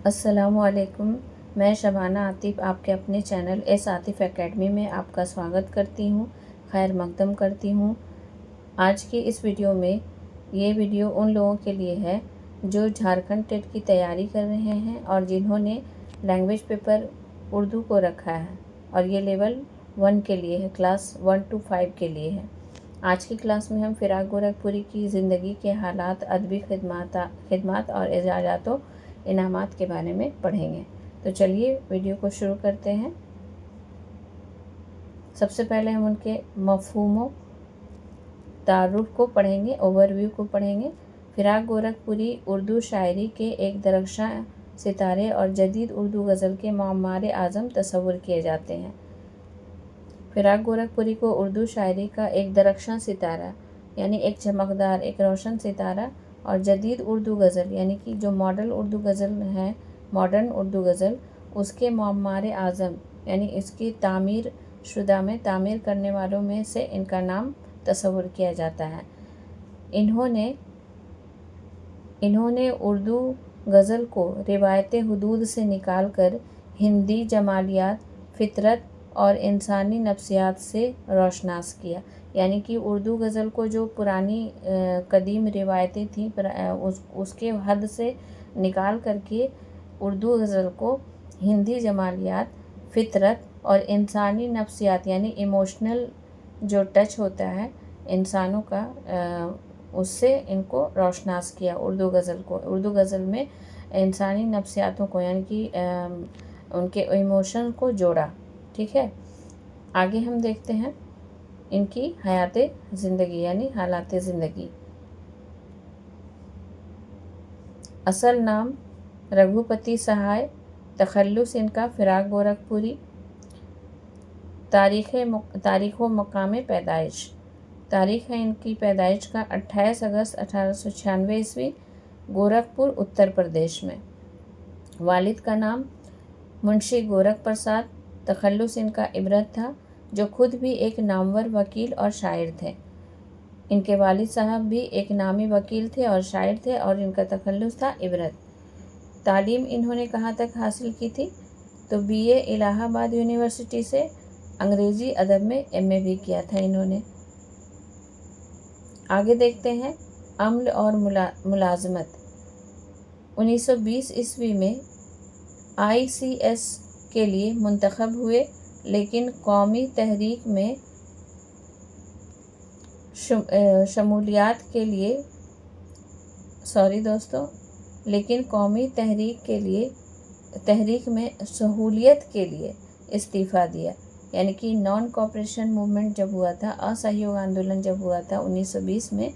अस्सलामुअलैकुम। मैं शबाना आतिफ़ आपके अपने चैनल एस आतिफ़ एकेडमी में आपका स्वागत करती हूँ, खैर मक़दम करती हूँ। आज की इस वीडियो में ये वीडियो उन लोगों के लिए है जो झारखंड टेट की तैयारी कर रहे हैं और जिन्होंने लैंग्वेज पेपर उर्दू को रखा है और ये लेवल 1 के लिए है, क्लास 1 to 5 के लिए है। आज की क्लास में हम फ़िराक गोरखपुरी की ज़िंदगी के हालात, अदबी खिदमात और एजाज़ात इनामात के बारे में पढ़ेंगे। तो चलिए वीडियो को शुरू करते हैं। सबसे पहले हम उनके मफ़हूम तारुफ को पढ़ेंगे, ओवरव्यू को पढ़ेंगे। फ़िराक गोरखपुरी उर्दू शायरी के एक दरख्शां सितारे और जदीद उर्दू गज़ल के मामार आज़म तस्वुर किए जाते हैं। फ़िराक गोरखपुरी को उर्दू शायरी का एक दरख्शां सितारा यानी एक चमकदार, एक रोशन सितारा और जदीद उर्दू गज़ल यानी कि जो मॉडल उर्दू गज़ल है, मॉडर्न उर्दू गज़ल, उसके मामार आज़म यानी इसकी तामीर शुदा में तामीर करने वालों में से इनका नाम तस्वुर किया जाता है। इन्होंने उर्दू गज़ल को रिवायत हुदूद से निकाल कर हिंदी जमालियात, फितरत और इंसानी नफ्सियात से रोशनास किया। यानी कि उर्दू गज़ल को जो पुरानी कदीम रिवायतें थीं उसके हद से निकाल करके उर्दू गज़ल को हिंदी जमालियात, फितरत और इंसानी नफ्सियात यानी इमोशनल जो टच होता है इंसानों का, उससे इनको रोशनास किया। उर्दू गज़ल को, उर्दू गज़ल में इंसानी नफ्सियातों को यानी कि उनके इमोशन को जोड़ा। ठीक है, आगे हम देखते हैं इनकी हयात ज़िंदगी यानी हालात ज़िंदगी। असल नाम रघुपति सहाय, तखल्लुस इनका फ़िराक गोरखपुरी। तारीख़ व मकाम पैदाइश, तारीख़ है इनकी पैदाइश का 28 अगस्त 1896 ईस्वी, गोरखपुर उत्तर प्रदेश में। वालिद का नाम मुंशी गोरख प्रसाद, तखल्लुस इनका इबरत था, जो खुद भी एक नामवर वकील और शायर थे। इनके वालिद साहब भी एक नामी वकील थे और शायर थे और इनका तखल्लुस था इबरत। तालीम इन्होंने कहाँ तक हासिल की थी? तो BA इलाहाबाद यूनिवर्सिटी से, अंग्रेज़ी अदब में MA भी किया था इन्होंने। आगे देखते हैं अम्ल और मुलाजमत। 1920 ईस्वी में ICS के लिए मुंतखब हुए, लेकिन कौमी तहरीक में शमूलियत में सहूलियत के लिए इस्तीफ़ा दिया। यानी कि नॉन कोऑपरेशन मूवमेंट जब हुआ था, असहयोग आंदोलन जब हुआ था 1920 में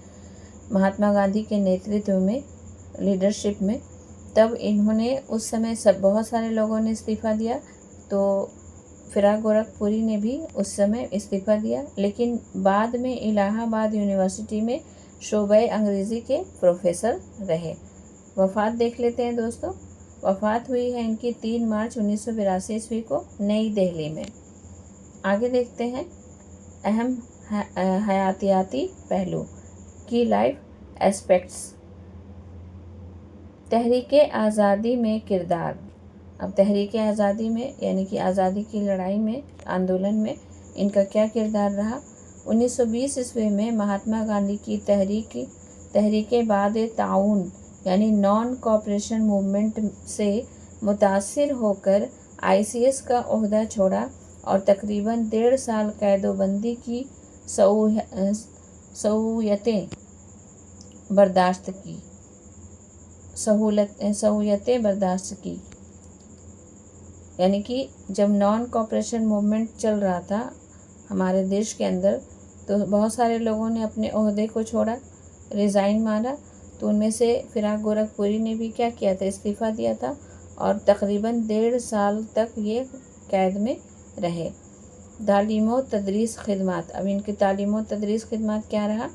महात्मा गांधी के नेतृत्व में, लीडरशिप में, तब इन्होंने उस समय बहुत सारे लोगों ने इस्तीफ़ा दिया। तो फ़िराक गोरखपुरी ने भी उस समय इस्तीफ़ा दिया, लेकिन बाद में इलाहाबाद यूनिवर्सिटी में शोबे अंग्रेज़ी के प्रोफेसर रहे। वफ़ात देख लेते हैं दोस्तों। वफ़ात हुई है इनकी 3 मार्च 1982 ईस्वी को नई दिल्ली में। आगे देखते हैं अहम हयातियाती पहलू, की लाइफ एस्पेक्ट्स। तहरीक आज़ादी में किरदार। अब तहरीक आज़ादी में यानी कि आज़ादी की लड़ाई में, आंदोलन में इनका क्या किरदार रहा? 1920 ईस्वी में महात्मा गांधी की तहरीक बाद ताउन यानी नॉन कोऑपरेशन मूवमेंट से मुतासिर होकर ICS का ओहदा छोड़ा और तकरीबन 1.5 साल कैदोबंदी की सहूलियतें बर्दाश्त की। यानी कि जब नॉन कोऑपरेशन मूवमेंट चल रहा था हमारे देश के अंदर, तो बहुत सारे लोगों ने अपने ओहदे को छोड़ा, रिज़ाइन मारा। तो उनमें से फ़िराक गोरखपुरी ने भी क्या किया था? इस्तीफ़ा दिया था और तकरीबन 1.5 साल तक ये कैद में रहे। तालीम व तदरीस खिदमत। अब इनकी तालीम व तदरीस खिदमत क्या रहा?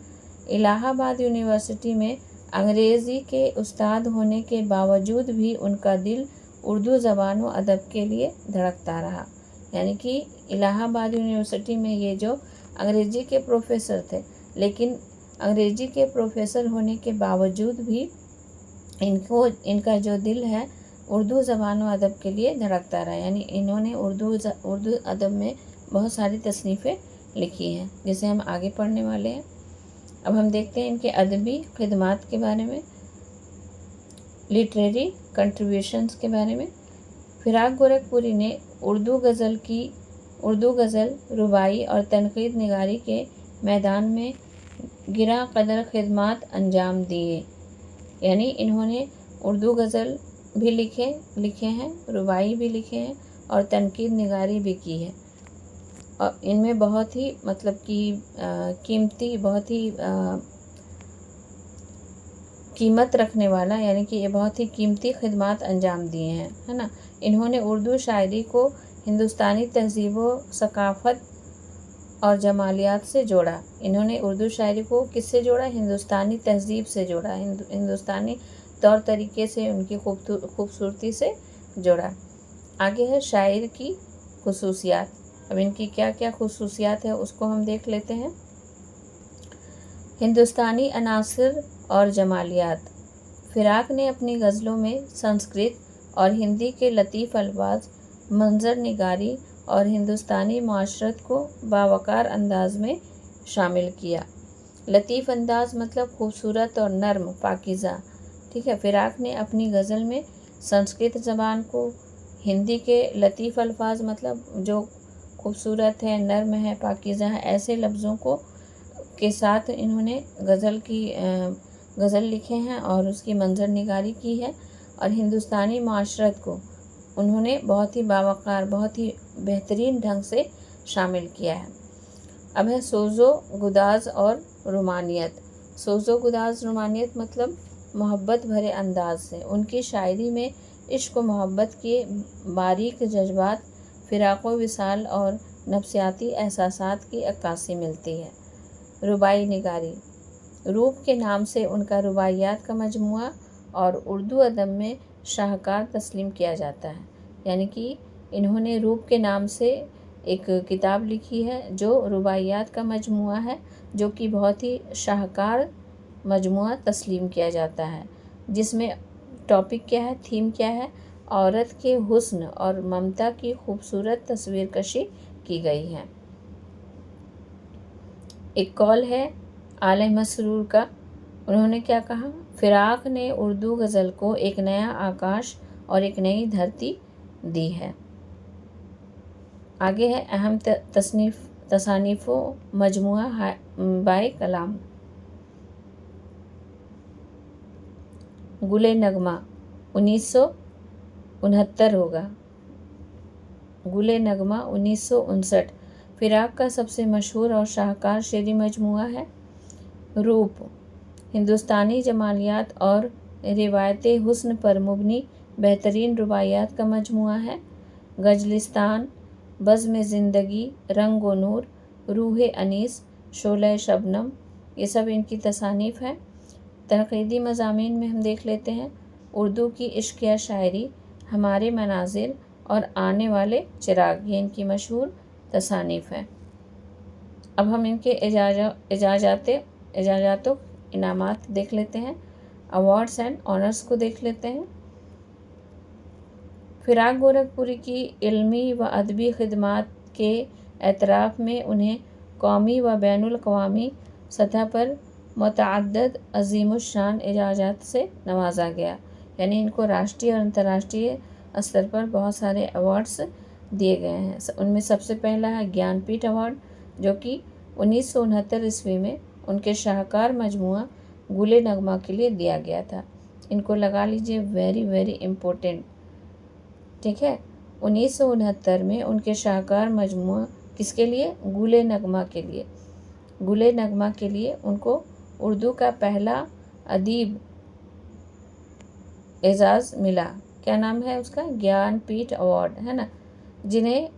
इलाहाबाद यूनिवर्सिटी में अंग्रेज़ी के उस्ताद होने के बावजूद भी उनका दिल उर्दू ज़बान व अदब के लिए धड़कता रहा। यानी कि इलाहाबाद यूनिवर्सिटी में ये जो अंग्रेज़ी के प्रोफेसर थे, लेकिन अंग्रेज़ी के प्रोफेसर होने के बावजूद भी इनका जो दिल है उर्दू ज़बान व अदब के लिए धड़कता रहा। यानी इन्होंने उर्दू अदब में बहुत सारी तसनीफ़ें लिखी हैं, जिसे हम आगे पढ़ने वाले हैं। अब हम देखते हैं इनके अदबी खिदमात के बारे में, लिटरेरी कंट्रीब्यूशंस के बारे में। फिराक गोरखपुरी ने उर्दू गज़ल, रुबाई और तनक़ीद निगारी के मैदान में गिरा कदर खिदमात अंजाम दिए। यानी इन्होंने उर्दू गज़ल भी लिखे हैं, रुबाई भी लिखे हैं और तनक़ीद निगारी भी की है। और इनमें बहुत ही मतलब कि कीमती, बहुत ही कीमत रखने वाला, यानी कि ये बहुत ही कीमती खिदमात अंजाम दिए हैं, है ना। इन्होंने उर्दू शायरी को हिंदुस्तानी तहज़ीब व सकाफ़त और जमालियात से जोड़ा। इन्होंने उर्दू शायरी को किससे जोड़ा? हिंदुस्तानी तहज़ीब से जोड़ा, हिंदुस्तानी तौर तरीके से, उनकी खूबसूरती से जोड़ा। आगे है शायर की खुसूसियात। अब इनकी क्या क्या खुसूसियात है उसको हम देख लेते हैं। हिंदुस्तानी अनासर और जमालियात। फिराक ने अपनी गज़लों में संस्कृत और हिंदी के लतीफ़ अल्फाज, मंज़र निगारी और हिंदुस्तानी माशरत को बावकार अंदाज में शामिल किया। लतीफ़ अंदाज मतलब खूबसूरत और नर्म, पाकीज़ा। ठीक है। फिराक ने अपनी गज़ल में संस्कृत ज़बान को, हिंदी के लतीफ़ अल्फाज मतलब जो खूबसूरत है, नर्म है, पाकीज़ा है, ऐसे लफ्ज़ों को के साथ इन्होंने गज़ल लिखे हैं और उसकी मंज़र निगारी की है। और हिंदुस्तानी माशरत को उन्होंने बहुत ही बावकार, बहुत ही बेहतरीन ढंग से शामिल किया है। अब है सोज़ो गुदाज और रुमानियत। सोज़ो गुदाज रुमानियत मतलब मोहब्बत भरे अंदाज से। उनकी शायरी में इश्क व मोहब्बत के बारीक जज्बात, फ़िराक़ व विसाल और नफ्सियाती एहसासात की अक्कासी मिलती है। रुबाई निगारी। रूप के नाम से उनका रुबाइयात का मजमुआ और उर्दू अदब में शाहकार तस्लीम किया जाता है। यानी कि इन्होंने रूप के नाम से एक किताब लिखी है जो रुबाइयात का मजमुआ है, जो कि बहुत ही शाहकार मजमुआ तस्लीम किया जाता है, जिसमें टॉपिक क्या है, थीम क्या है, औरत के हुस्न और ममता की खूबसूरत तस्वीर कशी की गई है। एक कॉल है आले मसरूर का। उन्होंने क्या कहा? फिराक ने उर्दू गज़ल को एक नया आकाश और एक नई धरती दी है। आगे है अहम तसानीफ़ों मजमुआ बाय कलाम। गुले नगमा 1969 होगा। गुले नगमा 1959 फिराक का सबसे मशहूर और शाहकार शेरी मजमुआ है। रूप हिंदुस्तानी जमालियात और रिवायत हुस्न पर मुबनी बेहतरीन रुबाइयात का मजमुआ है। गज़लिस्तान, बज़्म ज़िंदगी, रंग व नूर, रूह अनीस, शोले शबनम, ये सब इनकी तसानीफ़ हैं। तनक़ीदी मज़ामीन में हम देख लेते हैं। उर्दू की इश्क़िया शायरी, हमारे मनाज़िर और आने वाले चिराग, ये इनकी मशहूर तसानीफ़ हैं। अब हम इनके इजाज़ातों इनामात देख लेते हैं। अवार्ड्स एंड ऑनर्स को देख लेते हैं। फिराक गोरखपुरी की इल्मी व अदबी खिदमात के एतराफ़ में उन्हें कौमी व बैनुल-अक़वामी सतह पर मुतअद्दिद अज़ीमुश्शान एजाज़ात से नवाजा गया। यानी इनको राष्ट्रीय और अंतर्राष्ट्रीय स्तर पर बहुत सारे अवार्ड्स दिए गए हैं। उनमें सबसे पहला है ज्ञानपीठ अवार्ड, जो कि 1969 ईस्वी में उनके शाहकार मजमुआ गुले नगमा के लिए दिया गया था। इनको लगा लीजिए, वेरी वेरी इम्पोर्टेंट। ठीक है। 1969 में उनके शाहकार मजमुआ किसके लिए? गुले नगमा के लिए। गुले नगमा के लिए उनको उर्दू का पहला अदीब एजाज़ मिला। क्या नाम है उसका? ज्ञानपीठ अवार्ड, है ना, जिन्हें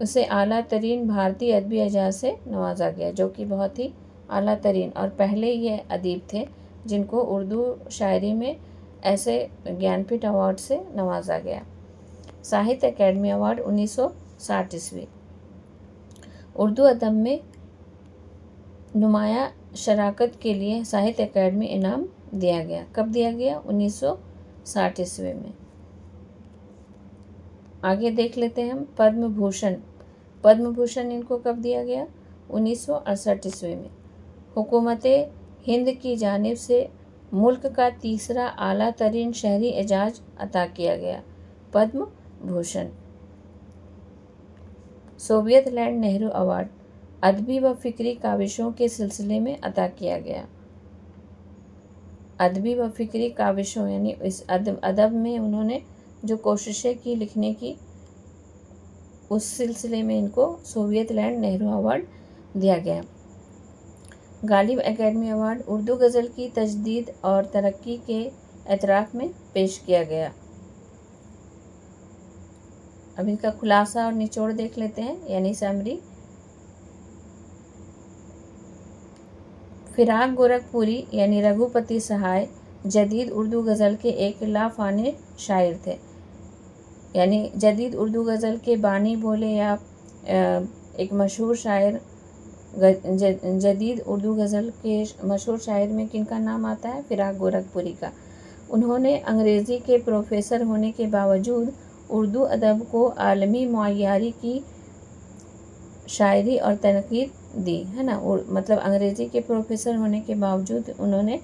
उसे आला तरीन भारतीय अदबी एजाज़ से नवाजा गया, जो कि बहुत ही आला तरीन और पहले ये अदीब थे जिनको उर्दू शायरी में ऐसे ज्ञानपीठ अवार्ड से नवाजा गया। साहित्य अकेडमी अवार्ड 1960 ईस्वी। उर्दू अदब में नुमाया शराकत के लिए साहित्य अकेडमी इनाम दिया गया। कब दिया गया? 1960 ईस्वी में। आगे देख लेते हैं हम पद्म भूषण। पद्म भूषण इनको कब दिया गया? 1968 ईस्वी में। हुकूमत हिंद की जानिब से मुल्क का तीसरा आला तरीन शहरी एजाज अता किया गया, Padma Bhushan. Soviet land Nehru award अदबी व फ़िक्री काविशों के सिलसिले में अता किया गया। अदबी व फ़िक्री काविशों यानी इस अदब में उन्होंने जो कोशिशें की लिखने की, उस सिलसिले में इनको सोवियत लैंड नेहरू अवार्ड दिया गया। गालिब एकेडमी अवार्ड उर्दू गज़ल की तजदीद और तरक्की के एतराफ़ में पेश किया गया। अब इनका खुलासा और निचोड़ देख लेते हैं, यानी समरी। फिराक गोरखपुरी यानी रघुपति सहाय जदीद उर्दू गज़ल के एक लाफाने शायर थे। यानी जदीद उर्दू गज़ल के बानी बोले या एक मशहूर शायर, जदीद उर्दू गज़ल के मशहूर शायर में किनका नाम आता है? फिराक गोरखपुरी का। उन्होंने अंग्रेज़ी के प्रोफ़ेसर होने के बावजूद उर्दू अदब को आलमी मुआयारी की शायरी और तनकीद दी, है ना। मतलब अंग्रेज़ी के प्रोफ़ेसर होने के बावजूद उन्होंने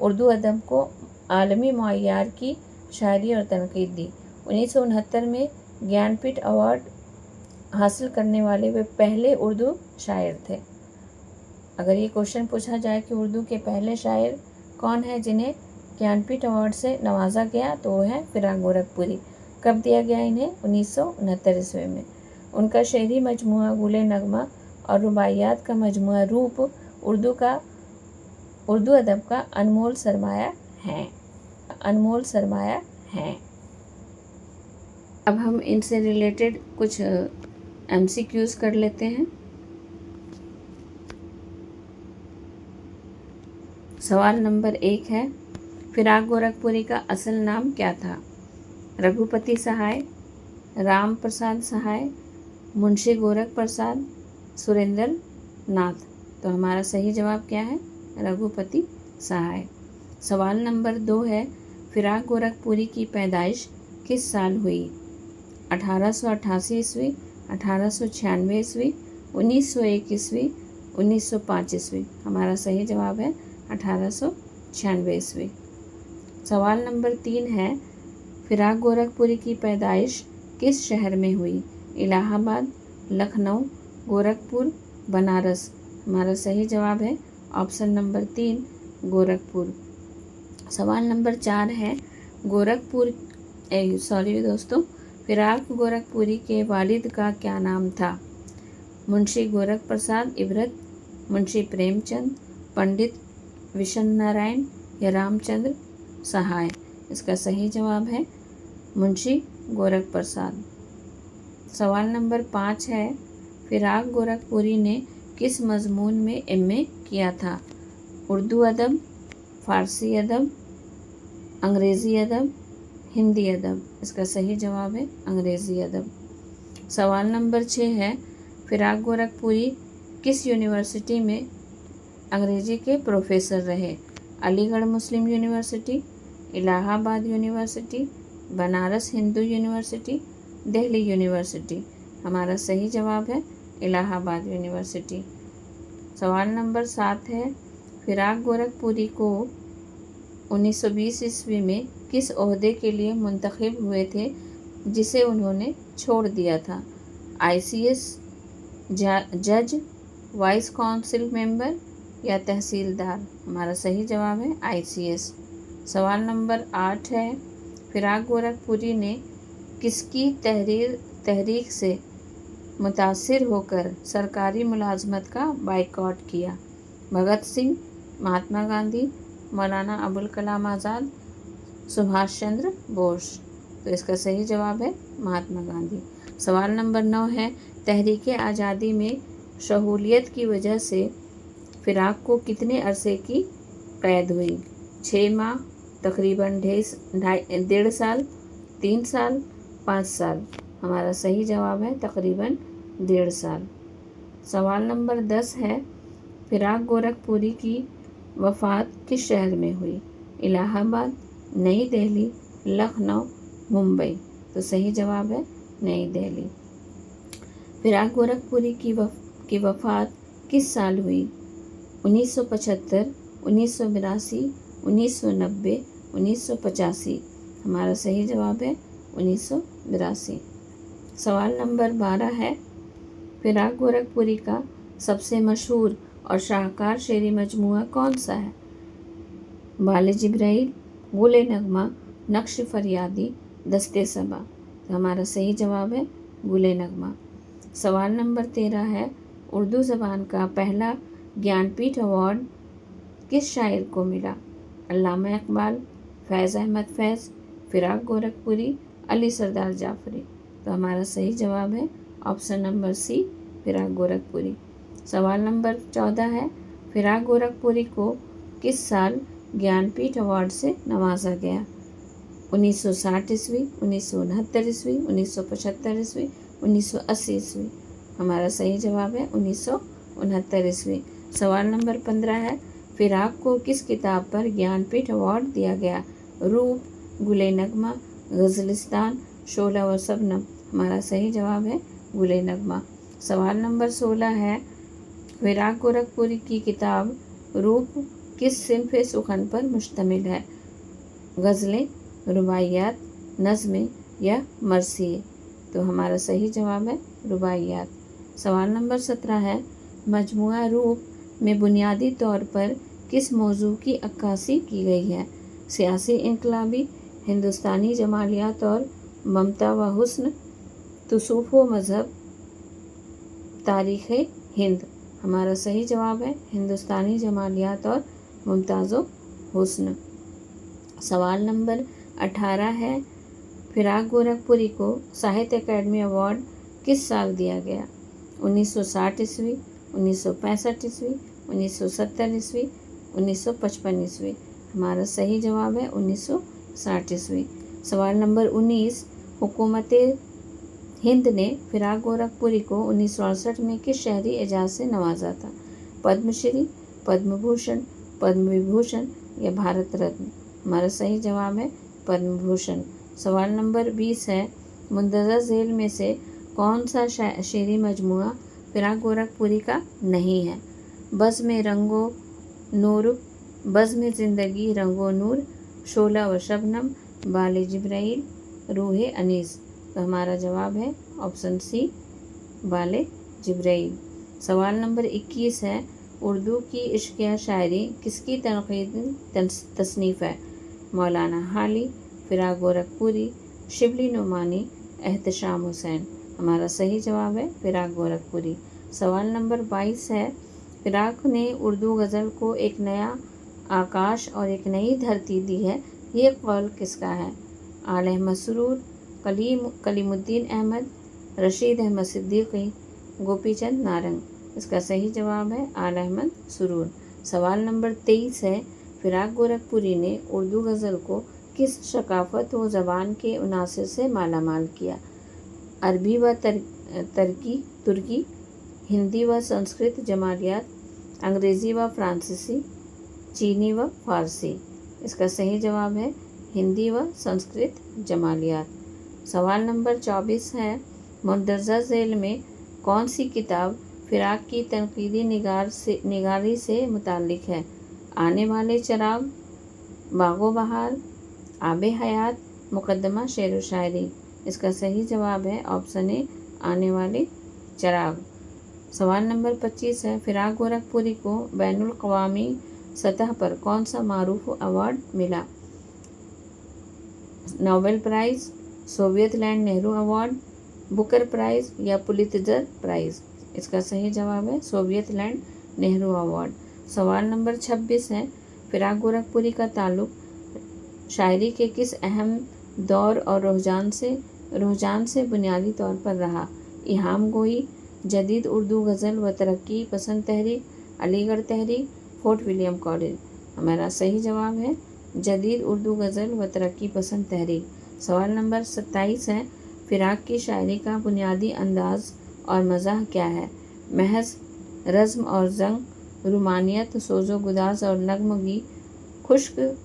उर्दू अदब को आलमी मुआयार की शायरी और तनकीद दी। 1969 में ज्ञानपीठ अवार्ड हासिल करने वाले वे पहले उर्दू शायर थे। अगर ये क्वेश्चन पूछा जाए कि उर्दू के पहले शायर कौन है जिन्हें ज्ञानपीठ अवार्ड से नवाजा गया, तो वो है फिराक गोरखपुरी। कब दिया गया इन्हें? 1969 ईस्वी में। उनका शेरी मजमुआ गुले नगमा और रुबाइयात का मजमुआ रूप उर्दू अदब का अनमोल सरमाया है। अब हम इनसे रिलेटेड कुछ MCQs कर लेते हैं। सवाल नंबर 1 है, फिराक गोरखपुरी का असल नाम क्या था? रघुपति सहाय, राम प्रसाद सहाय, मुंशी गोरख प्रसाद, सुरेंद्र नाथ। तो हमारा सही जवाब क्या है? रघुपति सहाय। सवाल नंबर 2 है, फिराक गोरखपुरी की पैदाइश किस साल हुई? 1888 ईस्वी, 1896 ईस्वी, 1901 ईस्वी, 1905 ईस्वी। हमारा सही जवाब है 1896 ईस्वी। सवाल नंबर 3 है, फिराक गोरखपुरी की पैदाइश किस शहर में हुई? इलाहाबाद, लखनऊ, गोरखपुर, बनारस। हमारा सही जवाब है ऑप्शन नंबर 3 गोरखपुर। सवाल नंबर 4 है, फिराक गोरखपुरी के वालिद का क्या नाम था? मुंशी गोरख प्रसाद इबरत, मुंशी प्रेमचंद, पंडित विशन नारायण या रामचंद्र सहाय। इसका सही जवाब है मुंशी गोरख प्रसाद। सवाल नंबर 5 है, फिराक गोरखपुरी ने किस मज़मून में MA किया था? उर्दू अदब, फ़ारसी अदब, अंग्रेज़ी अदब, हिंदी अदब। इसका सही जवाब है अंग्रेज़ी अदब। सवाल नंबर 6 है, फिराक गोरखपुरी किस यूनिवर्सिटी में अंग्रेज़ी के प्रोफ़ेसर रहे? Aligarh Muslim university, Allahabad university, Banaras Hindu university, Delhi university. हमारा सही जवाब है इलाहाबाद यूनिवर्सिटी। सवाल नंबर 7 है, फिराक गोरखपुरी को 1920 ईस्वी में किस ओहदे के लिए मुंतखब हुए थे जिसे उन्होंने छोड़ दिया था? ICS, जज, वाइस काउंसिल मेंबर या तहसीलदार। हमारा सही जवाब है ICS। सवाल नंबर 8 है, फिराक गोरखपुरी ने किसकी तहरीक से मुतासिर होकर सरकारी मुलाजमत का बाइकॉट किया? भगत सिंह, महात्मा गांधी, मौलाना अबुल कलाम आज़ाद, सुभाष चंद्र बोस। तो इसका सही जवाब है महात्मा गांधी। सवाल नंबर 9 है, तहरीक आज़ादी में शमूलियत की वजह से फिराक को कितने अरसे की कैद हुई? 6 माह, तकरीबन 1.5 साल, 3 साल, 5 साल। हमारा सही जवाब है तकरीबन 1.5 साल। सवाल नंबर 10 है, फिराक गोरखपुरी की वफ़ात किस शहर में हुई? इलाहाबाद, नई दिल्ली, लखनऊ, मुंबई। तो सही जवाब है नई दिल्ली। फिराक गोरखपुरी की वफ़ात किस साल हुई? 1975, 1982, 1990, 1985। हमारा सही जवाब है 1982। सवाल नंबर 12 है, फिराक गोरखपुरी का सबसे मशहूर और शाहकार शेरी मजमूआ कौन सा है? बाले जिब्राइल, गुले नगमा, नक्श फरियादी, दस्ते सबा। तो हमारा सही जवाब है गुले नगमा। सवाल नंबर 13 है, उर्दू ज़बान का पहला ज्ञानपीठ अवार्ड किस शायर को मिला? अल्लामा इकबाल, फैज़ अहमद फैज़, फिराक गोरखपुरी, अली सरदार जाफरी। तो हमारा सही जवाब है option number C, Firaq Gorakhpuri. सवाल नंबर 14 है, फिराक गोरखपुरी को किस साल ज्ञानपीठ अवार्ड से नवाजा गया? 1960 ईस्वी, 1969 ईस्वी, 1975 ईस्वी, 1980 ईस्वी। हमारा सही जवाब है 1969 ईस्वी। सवाल नंबर 15 है, फिराक को किस किताब पर ज्ञानपीठ अवार्ड दिया गया? रूप, गुले नगमा, गज़लिस्तान, शोला व शबनम। हमारा सही जवाब है गुले नगमा। सवाल नंबर 16 है, फिराक गोरखपुरी की किताब रूप किस सिन्फ़ सुखन पर मुश्तमिल है? गज़लें, रुबाइयात, नज़्में या मरसिए। तो हमारा सही जवाब है रुबाइयात। सवाल नंबर 17 है, मजमुआ रूप में बुनियादी तौर पर किस मौजू की अक्कासी की गई है? सियासी इनकलाबी, हिंदुस्तानी जमालियात और ममता व हुस्न, तुसूफ़ व मज़हब, तारीख़ हिंद। हमारा सही जवाब है हिंदुस्तानी जमालियात और मुमताज़ व हुस्न। सवाल नंबर 18 है, फिराक गोरखपुरी को साहित्य अकादमी अवार्ड किस साल दिया गया? 1960 ईस्वी, 1965 ईस्वी, 1970 ईस्वी, 1955 ईस्वी। हमारा सही जवाब है 1960 ईस्वी। सवाल नंबर 19, हुकूमत हिंद ने फिराक गोरखपुरी को 1968 में किस शहरी एजाज़ से नवाजा था? पद्मश्री, पद्म भूषण, पद्म विभूषण या भारत रत्न। हमारा सही जवाब है पद्म भूषण। सवाल नंबर 20 है, मुंदरजा झेल में से कौन सा शेरी मजमुआ फिराक गोरखपुरी का नहीं है? बज़्म रंगो नूर, बज़्म ज़िंदगी रंगो नूर, शोला व शबनम, बाले जिब्राइल, रूहे अनीस। तो हमारा जवाब है ऑप्शन सी, बाले जिब्राइल। सवाल नंबर 21 है, उर्दू की इश्किया शायरी किसकी तनक़ीदी तसनीफ़ है? मौलाना हाली, फिराक गोरखपुरी, शिबली नुमानी, एहतशाम हुसैन। हमारा सही जवाब है फिराक गोरखपुरी। सवाल नंबर 22 है, फिराक ने उर्दू गज़ल को एक नया आकाश और एक नई धरती दी है, ये कौल किसका है? आल अहमद सुरूर, कलीमुद्दीन अहमद, रशीद अहमद सिद्दीकी, गोपीचंद नारंग। इसका सही जवाब है आल अहमद सुरूर। सवाल नंबर 23 है, फिराक गोरखपुरी ने उर्दू गज़ल को किस सकाफ़त व ज़बान के अनासर से मालामाल किया? अरबी व तुर्की, हिंदी व संस्कृत जमालियात, अंग्रेज़ी व फ़्रांसीसी, चीनी व फ़ारसी। इसका सही जवाब है हिंदी व संस्कृत जमालियात। सवाल नंबर 24 है, मुंदरजा झेल में कौन सी किताब फिराक की तनक़ीदी निगारी से मुताल्लिक़ है? आने वाले चराग, बागो बहार, आबे हयात, मुक़द्दमा शेर व शायरी। इसका सही जवाब है ऑप्शन ए, आने वाले चराग। सवाल नंबर 25 है, फिराक गोरखपुरी को बैनुल क़वामी सतह पर कौन सा मारूफ अवार्ड मिला? Nobel prize, Soviet land Nehru award, Booker prize या पुलित्ज़र प्राइज़। इसका सही जवाब है सोवियत लैंड नेहरू अवार्ड। सवाल नंबर 26 है, फिराक गोरखपुरी का ताल्लुक़ शायरी के किस अहम दौर और रुझान से बुनियादी तौर पर रहा? इल्हाम गोई, जदीद उर्दू गज़ल व तरक्की पसंद तहरीक, अलीगढ़ तहरीक, फोर्ट विलियम कॉलेज। हमारा सही जवाब है जदीद उर्दू गज़ल व तरक्की पसंद तहरीक। सवाल नंबर 27 है, फिराक की शायरी का बुनियादी अंदाज़ और मज़ाह क्या है? महज रज़्म और ज़ंग, रुमानियत, सोज़ो गुदाज़ और नगमगी, खुश्क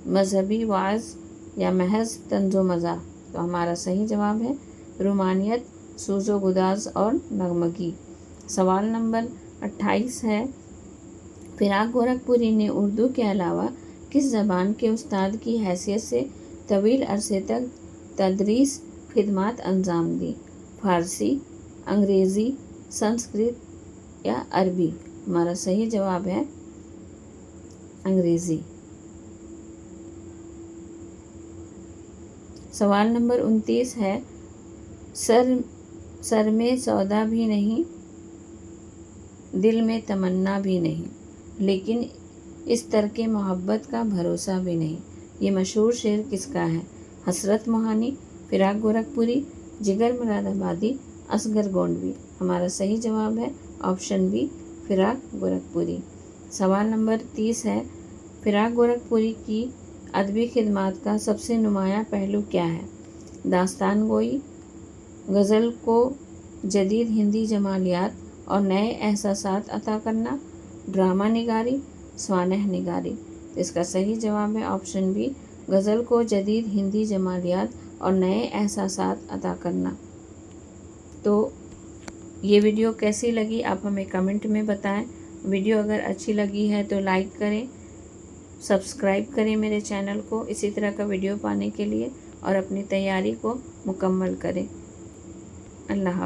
मजहबी वाज़ या महज तंज़ो मज़ाह। तो हमारा सही जवाब है رومانیت، سوز و گداز اور نغمگی۔ سوال نمبر 28 ہے، فراق گورکھپوری نے اردو کے علاوہ کس زبان کے استاد کی حیثیت سے طویل عرصے تک تدریس خدمات انجام دی؟ فارسی، انگریزی، سنسکرت یا عربی؟ ہمارا صحیح جواب ہے انگریزی۔ سوال نمبر 29 ہے، سر میں سودا بھی نہیں، دل میں تمنا بھی نہیں، لیکن اس ترک محبت کا بھروسہ بھی نہیں، یہ مشہور شعر کس کا ہے؟ حسرت موہانی، فراق گورکھپوری، جگر مراد آبادی، اصغر گونڈوی؟ ہمارا صحیح جواب ہے آپشن بی، فراق گورکھپوری۔ سوال نمبر 30 ہے، فراق گورکھپوری کی ادبی خدمات کا سب سے نمایاں پہلو کیا ہے؟ داستان گوئی، غزل کو جدید ہندی جمالیات اور نئے احساسات عطا کرنا، ڈرامہ نگاری، سوانح نگاری؟ اس کا صحیح جواب ہے آپشن بی، غزل کو جدید ہندی جمالیات اور نئے احساسات عطا کرنا۔ تو یہ ویڈیو کیسی لگی آپ ہمیں کمنٹ میں بتائیں۔ ویڈیو اگر اچھی لگی ہے تو لائک کریں، سبسکرائب کریں میرے چینل کو اسی طرح کا ویڈیو پانے کے لیے، اور اپنی تیاری کو مکمل کریں۔ اللہ حافظ۔